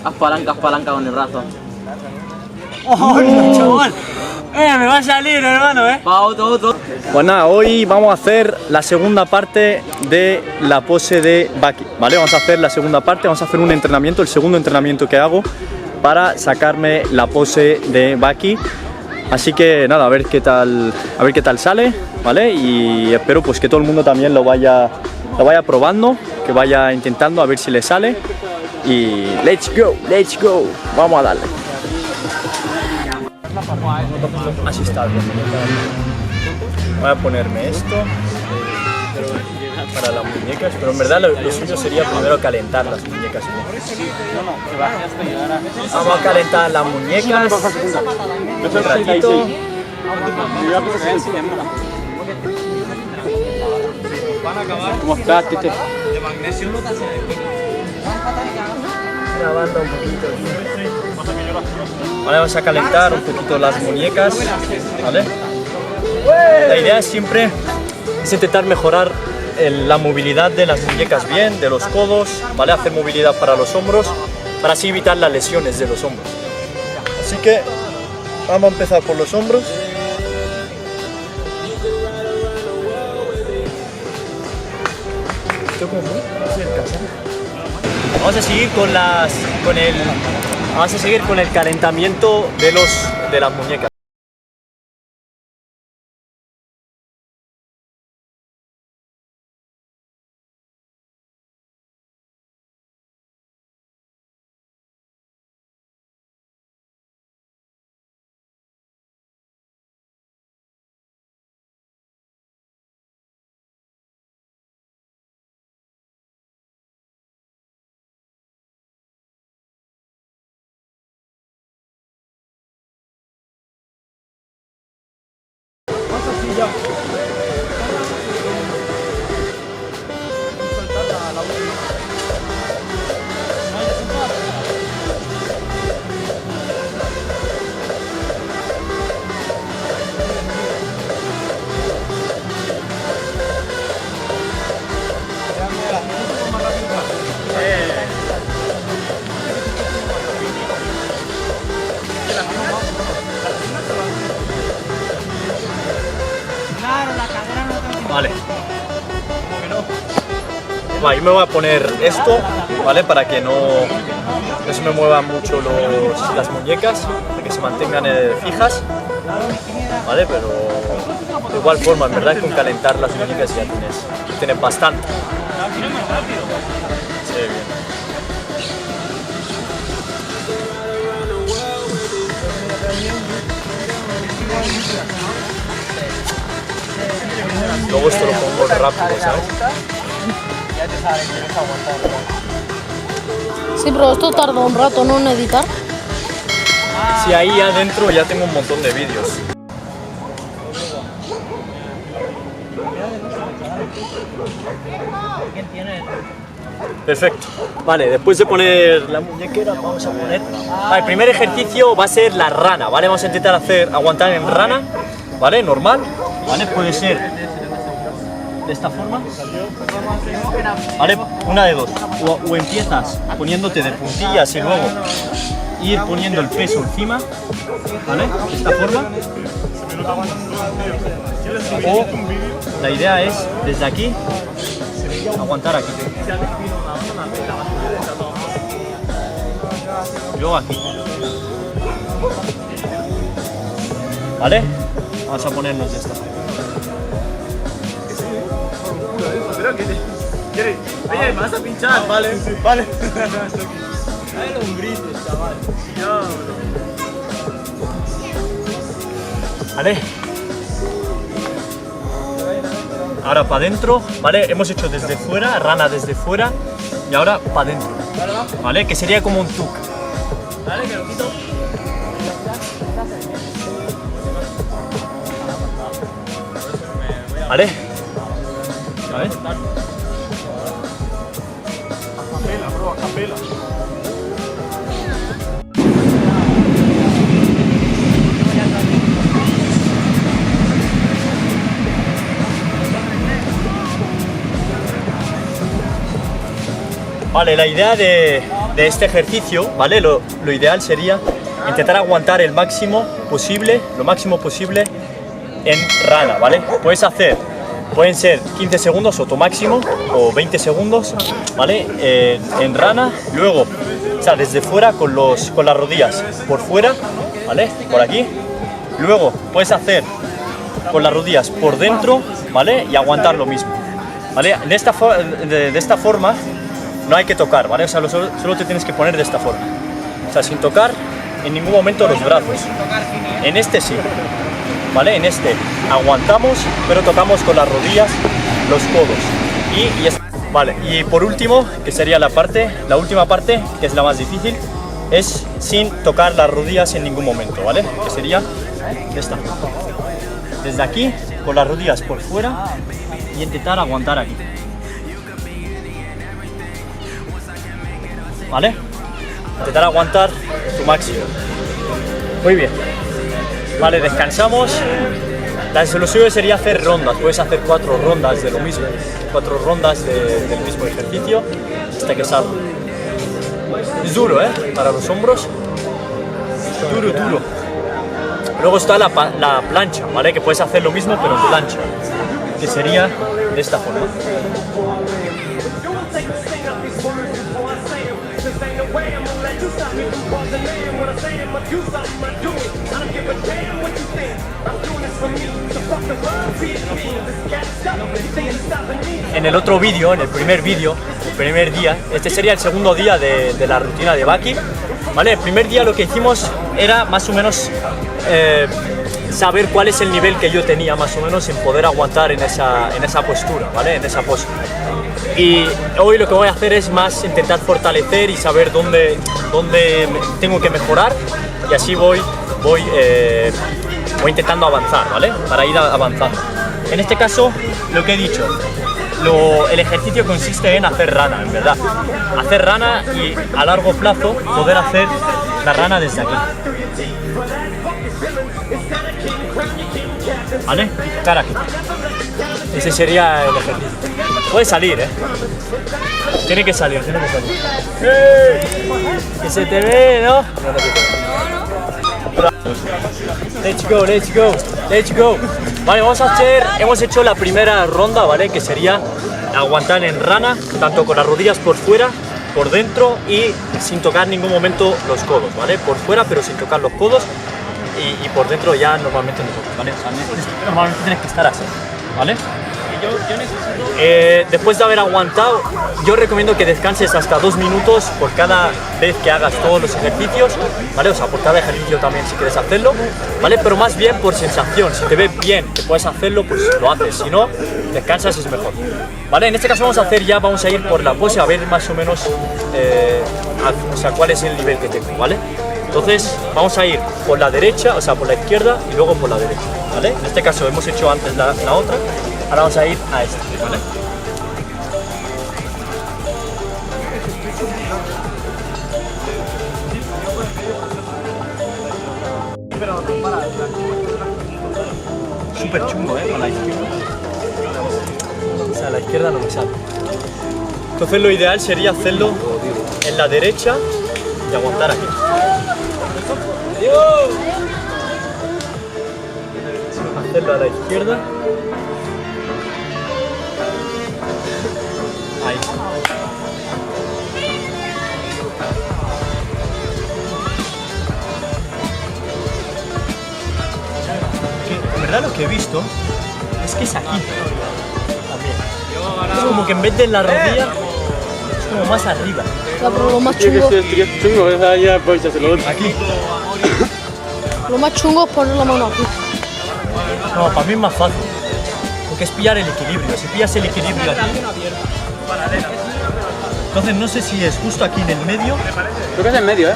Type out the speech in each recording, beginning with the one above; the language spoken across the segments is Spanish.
Haz palanca con el brazo. ¡Oh, chaval! Me va a salir, hermano, Todo. Pues nada, hoy vamos a hacer la segunda parte de la pose de Baki, ¿vale? Vamos a hacer la segunda parte, vamos a hacer un entrenamiento, el segundo entrenamiento que hago para sacarme la pose de Baki. Así que nada, a ver qué tal sale, ¿vale? Y espero pues que todo el mundo también lo vaya probando, que vaya intentando a ver si le sale. Y let's go, vamos a darle. Así está bien. Voy a ponerme esto para las muñecas, pero en verdad lo suyo sería primero calentar las muñecas. Vamos a calentar las muñecas un ratito. ¿Cómo estás, Tite? Grabando un poquito. Vale, vamos a calentar un poquito las muñecas, ¿vale? La idea siempre es intentar mejorar la movilidad de las muñecas bien, de los codos, ¿vale? Hacer movilidad para los hombros, para así evitar las lesiones de los hombros. Así que vamos a empezar por los hombros. Vamos a seguir con el calentamiento de las muñecas. Vale. Vale, yo me voy a poner esto, ¿vale? Para que no se me muevan mucho las muñecas, para que se mantengan fijas, ¿vale? Pero de igual forma, en verdad, con calentar las muñecas ya tienes bastante. Sí, bien. Luego esto lo pongo rápido, ¿sabes? Sí, pero esto tarda un rato, ¿no? En editar. Sí, ahí adentro ya tengo un montón de vídeos. Perfecto. Vale, después de poner la muñequera, vamos a poner... Vale, el primer ejercicio va a ser la rana, ¿vale? Vamos a intentar aguantar en rana, ¿vale? Normal, ¿vale? Puede ser de esta forma, ¿vale? Una de dos. O empiezas poniéndote de puntillas y luego ir poniendo el peso encima, ¿vale? De esta forma. O la idea es, desde aquí, aguantar aquí. Y luego aquí. ¿Vale? Vamos a ponernos de esta forma. Oye, ¿me vas a pinchar? Vale. Dale lombrices, chaval. ¿Vale? Ahora para adentro, ¿vale? Hemos hecho desde fuera, rana desde fuera, y ahora para adentro, ¿vale? Que sería como un tuk. Dale, que lo quito. ¿Vale? ¿Vale? Capela, bro, capela. Vale, la idea de este ejercicio, ¿vale? Lo ideal sería intentar aguantar el máximo posible, lo máximo posible en rana, ¿vale? Pueden ser 15 segundos o tu máximo, o 20 segundos, ¿vale? En rana, luego, o sea, desde fuera con las rodillas por fuera, ¿vale? Por aquí. Luego puedes hacer con las rodillas por dentro, ¿vale? Y aguantar lo mismo, ¿vale? De esta forma no hay que tocar, ¿vale? O sea, solo te tienes que poner de esta forma. O sea, sin tocar en ningún momento los brazos. En este sí, ¿vale? En este aguantamos, pero tocamos con las rodillas los codos. Vale, y por último, que sería la última parte, que es la más difícil, es sin tocar las rodillas en ningún momento, ¿vale? Que sería esta. Desde aquí, con las rodillas por fuera y intentar aguantar aquí. ¿Vale? Intentar aguantar tu máximo. Muy bien. Vale, descansamos. Lo suyo sería hacer rondas. Puedes hacer 4 rondas de lo mismo. 4 rondas del mismo ejercicio hasta que salga. Es duro, ¿eh? Para los hombros. Duro, duro. Luego está la plancha, ¿vale? Que puedes hacer lo mismo pero en plancha. Que sería de esta forma. En el otro vídeo, en el primer día, este sería el segundo día de la rutina de Baki, ¿vale? El primer día lo que hicimos era más o menos saber cuál es el nivel que yo tenía más o menos en poder aguantar en esa postura, ¿vale? En esa pose. Y hoy lo que voy a hacer es más intentar fortalecer y saber dónde tengo que mejorar, y así voy intentando avanzar, ¿vale? Para ir avanzando. En este caso, lo que he dicho, el ejercicio consiste en hacer rana, en verdad. Hacer rana y a largo plazo poder hacer la rana desde aquí. ¿Vale? Cara aquí. Ese sería el ejercicio. Puede salir, ¿eh? Tiene que salir. ¡Hey! Que se te ve, ¿no? Let's go. Vale, hemos hecho la primera ronda, ¿vale? Que sería aguantar en rana, tanto con las rodillas por fuera, por dentro y sin tocar en ningún momento los codos, ¿vale? Por fuera pero sin tocar los codos, y por dentro ya normalmente no tocas, ¿vale? O sea, normalmente tienes que estar así, ¿vale? Después de haber aguantado, yo recomiendo que descanses hasta 2 minutos por cada vez que hagas todos los ejercicios, ¿vale? O sea, por cada ejercicio también si quieres hacerlo, ¿vale? Pero más bien por sensación. Si te ves bien que puedes hacerlo, pues lo haces. Si no, descansas, es mejor, ¿vale? En este caso vamos a ir por la pose a ver más o menos o sea, cuál es el nivel que tengo, ¿vale? Entonces vamos a ir por la derecha, o sea, por la izquierda y luego por la derecha, ¿vale? En este caso hemos hecho antes la otra. Ahora vamos a ir a este, ¿vale? Súper chungo, con la izquierda. O sea, la izquierda no me sale. Entonces lo ideal sería hacerlo en la derecha y aguantar aquí. Hacerlo a la izquierda. Ahí. En verdad lo que he visto es que es aquí también. Es como que en vez de en la rodilla es como más arriba. Ya, pero lo más chungo, Aquí. lo más chungo es poner la mano aquí. No, para mí es más fácil. Porque es pillar el equilibrio. Si pillas el equilibrio aquí. Entonces no sé si es justo aquí en el medio. Creo que es en medio, ¿eh?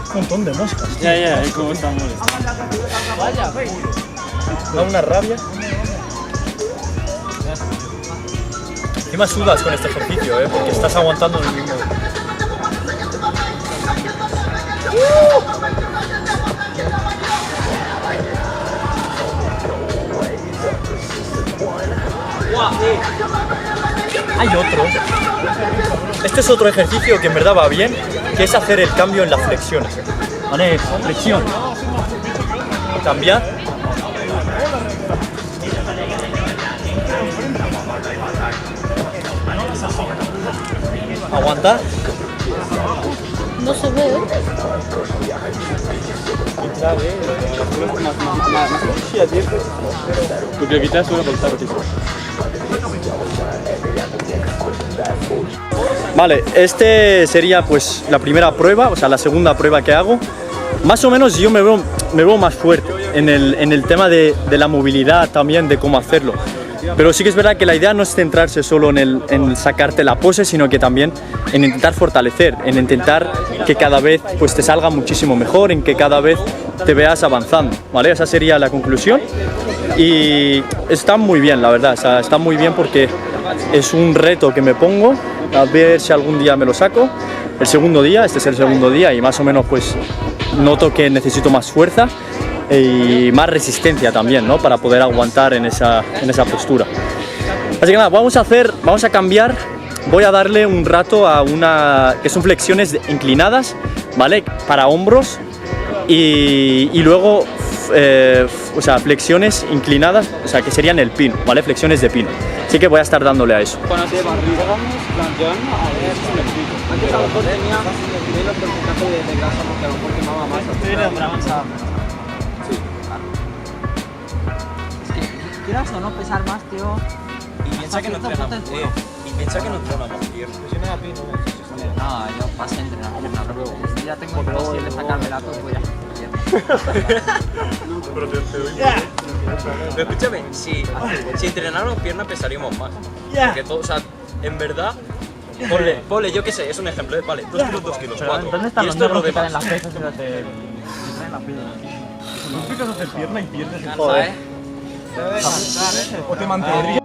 Un montón de moscas. Ya, es como están molestando. Da una rabia. Encima sudas con este ejercicio, porque estás aguantando en el mismo. Hay otro. Este es otro ejercicio que en verdad va bien, que es hacer el cambio en las flexiones. ¿Vale? Flexión. Cambiar. Aguantar. No se ve. Porque le quitas una por Vale, este sería pues la primera prueba, o sea, la segunda prueba que hago. Más o menos yo me veo más fuerte en el tema de la movilidad también, de cómo hacerlo. Pero sí que es verdad que la idea no es centrarse solo en sacarte la pose, sino que también en intentar fortalecer, en intentar que cada vez pues, te salga muchísimo mejor, en que cada vez te veas avanzando, ¿vale? Esa sería la conclusión. Y está muy bien, la verdad, o sea, está muy bien porque es un reto que me pongo, a ver si algún día me lo saco. El segundo día, este es el segundo día y más o menos pues noto que necesito más fuerza y más resistencia también, ¿no? Para poder aguantar en esa postura. Así que nada, vamos a cambiar. Voy a darle un rato a una que son flexiones inclinadas, ¿vale? Para hombros y luego o sea, flexiones inclinadas, o sea, que serían el pino, ¿vale? Flexiones de pino. Así que voy a estar dándole a eso. Cuando te barrigamos, planteando, a ver si me explico. Antes a lo mejor tenía menos porcentaje de grasa porque a lo mejor quemaba más. Sí, claro. Es que quieras o no pesar más, tío. Y piensa que no entrena más, y piensa que no entrena más, tío. No, yo pasé a entrenar pierna luego. Ya tengo imposible sacarme la tos, voy a Pero escúchame, si entrenáramos pierna pesaríamos más. Porque todo, o sea, en verdad, ponle, yo qué sé, es un ejemplo, vale, 2 kilos, 2 kilos, 4. ¿Dónde están Y los esto es lo negros que demás. traen las pesas y los de... que traen la piedra? ¿No explicas hacer pierna y pierdes el Cansa, ¿eh? o te mantendría?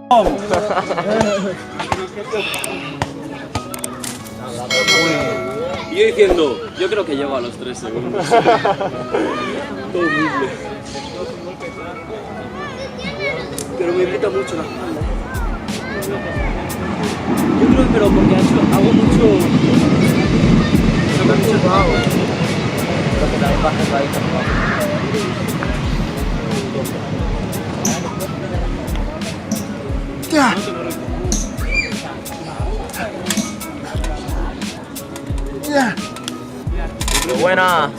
Y yo diciendo, yo creo que llego a los 3 segundos. Todo humilde. Pero me irrita mucho la espalda. Yo creo que pero porque hago mucho... Buena.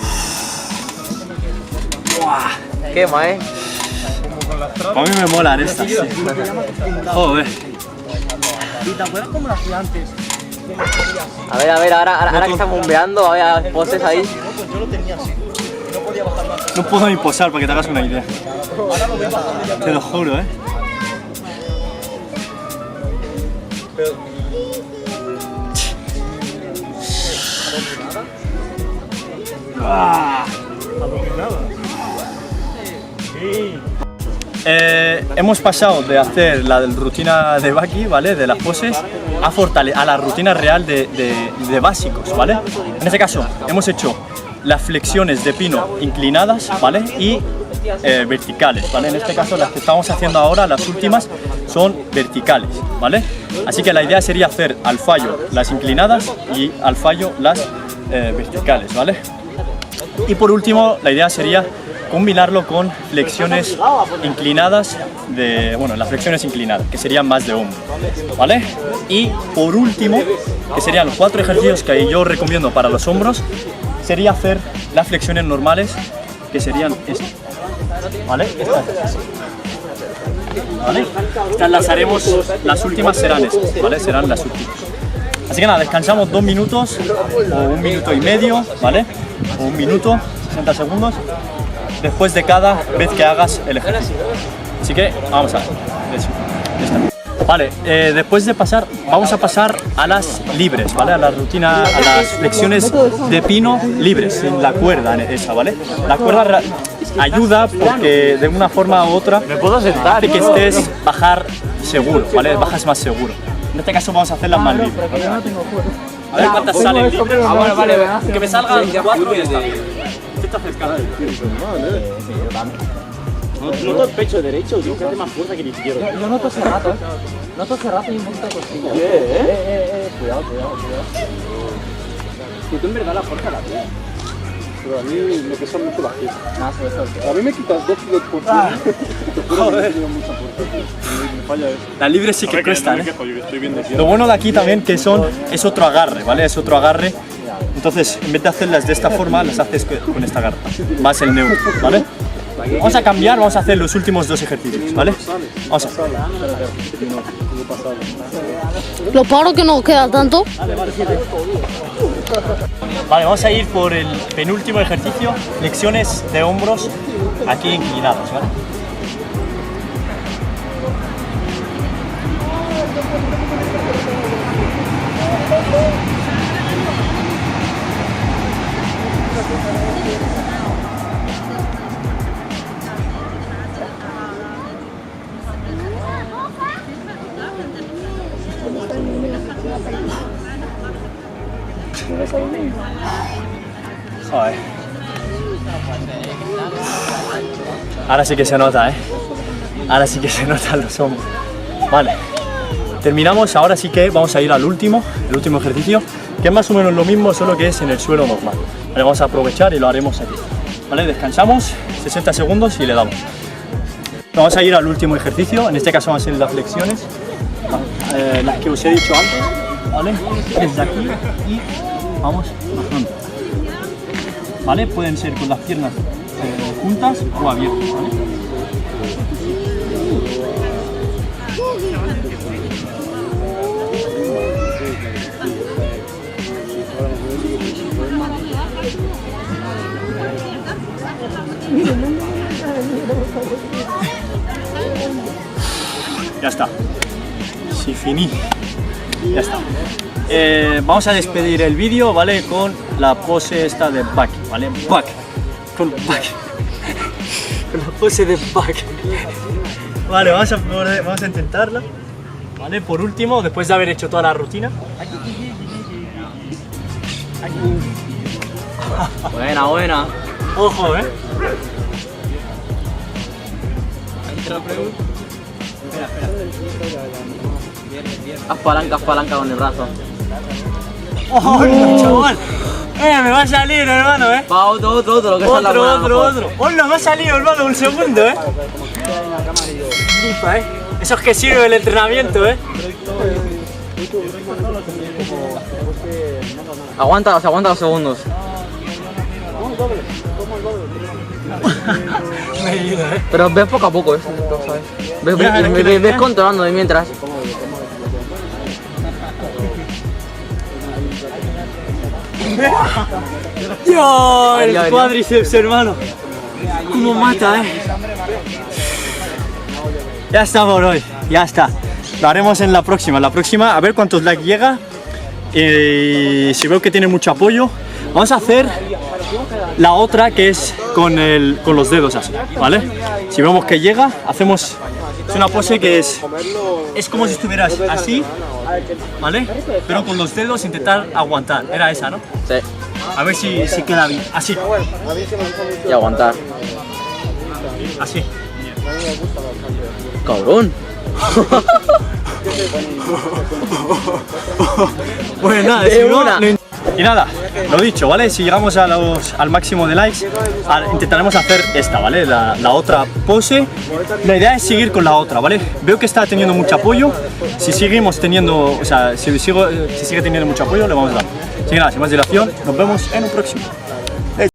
Quema, ¿eh? A mí me molan estas, sí. Joder. A ver, ahora que están bombeando, a ver, poses ahí. No puedo ni posar para que te hagas una idea. Te lo juro, ¿eh? Hemos pasado de hacer la rutina de Baki, ¿vale? De las poses, a la rutina real de básicos, ¿vale? En este caso, hemos hecho las flexiones de pino inclinadas, ¿vale? Y verticales, ¿vale? En este caso, las que estamos haciendo ahora, las últimas, son verticales, ¿vale? Así que la idea sería hacer al fallo las inclinadas y al fallo las verticales, ¿vale? Y por último, la idea sería combinarlo con flexiones inclinadas las flexiones inclinadas, que serían más de hombro, ¿vale? Y por último, que serían los 4 ejercicios que yo recomiendo para los hombros, sería hacer las flexiones normales, que serían estas, ¿vale? ¿Vale? Estas las haremos, las últimas serán estas, ¿vale? Serán las últimas. Así que nada, descansamos 2 minutos, o 1 minuto y medio, ¿vale? O 1 minuto, 60 segundos, después de cada vez que hagas el ejercicio. Así que vamos a ver. Ya está. Vale, después de pasar, vamos a pasar a las libres, ¿vale? A la rutina, a las flexiones de pino libres, sin la cuerda esa, ¿vale? La cuerda ayuda porque de una forma u otra Me puedo sentar, hace que estés bajar seguro, ¿vale? Bajas más seguro. En este caso vamos a hacerlas más libres. A ver cuántas salen libres. Vale, Que me salgan 4 y ya está. Intenta acercarte. Noto el pecho derecho, tío, que hace más fuerza que el izquierdo. Yo noto ese rato, ¿eh? Noto ese rato y un poquito de costilla. Cuidado. Que tú en verdad la fuerza la tienes. Pero a mí me pesa mucho la pieza. Nada, sobre todo. A mí me quitas 2 kilos por día. Joder. Me falla eso. Las libres sí que cuestan, ¿eh? Yo estoy bien de pie. Lo bueno de aquí también que es otro agarre, ¿vale? Es otro agarre. Entonces, en vez de hacerlas de esta forma, las haces con esta garra. Más el neutro, ¿vale? Vamos a cambiar, vamos a hacer los últimos 2 ejercicios, ¿vale? Vamos a hacer. Lo paro que no queda tanto. Vale, vamos a ir por el penúltimo ejercicio, flexiones de hombros aquí inclinados, ¿vale? Joder. Ahora sí que se nota, ¿eh? Ahora sí que se notan los hombros. Vale. Terminamos, ahora sí que vamos a ir al último, el último ejercicio, que es más o menos lo mismo, solo que es en el suelo normal. Vale, vamos a aprovechar y lo haremos aquí. Vale, descansamos 60 segundos y le damos. Vamos a ir al último ejercicio, en este caso van a ser las flexiones, las que os he dicho antes, ¿vale? Desde aquí y vamos bajando. ¿Vale? Pueden ser con las piernas juntas o abiertas, ¿vale? Ya está. Si finí. Ya está. Vamos a despedir el vídeo, ¿vale? Con la pose esta de back, ¿vale? Back. Con back. Con la pose de back. Vale, vamos a intentarla. ¿Vale? Por último, después de haber hecho toda la rutina. Buena. Ojo, ¿eh? Haz palanca con el brazo. ¡Oh, chaval! Me va a salir, hermano, ¿eh? Va, otro, lo que salga buena, Otro. ¡Hola, me ha salido, hermano! Un segundo, ¿eh? Flipa, ¿eh? Eso es que sirve el entrenamiento, ¿eh? Aguanta 2 segundos. Me ayuda, ¿eh? Pero ves poco a poco, ¿sabes? Ves controlando de mientras. ¡Dios! El cuádriceps, hermano. ¿Cómo mata, eh? Ya está por hoy, ya está. Lo haremos en la próxima. A ver cuántos likes llega. Y si veo que tiene mucho apoyo, vamos a hacer la otra que es con los dedos así, ¿vale? Si vemos que llega, hacemos... Es una pose que es como si estuvieras así, ¿vale? Pero con los dedos intentar aguantar. Era esa, ¿no? Sí. A ver si queda bien. Así. Y aguantar. Así. Cabrón. Pues nada, y nada, lo dicho, ¿vale? Si llegamos al máximo de likes, intentaremos hacer esta, ¿vale? La otra pose. La idea es seguir con la otra, ¿vale? Veo que está teniendo mucho apoyo. Si seguimos teniendo, o sea, si sigue teniendo mucho apoyo, le vamos a dar. Así que nada, sin más dilación, nos vemos en un próximo.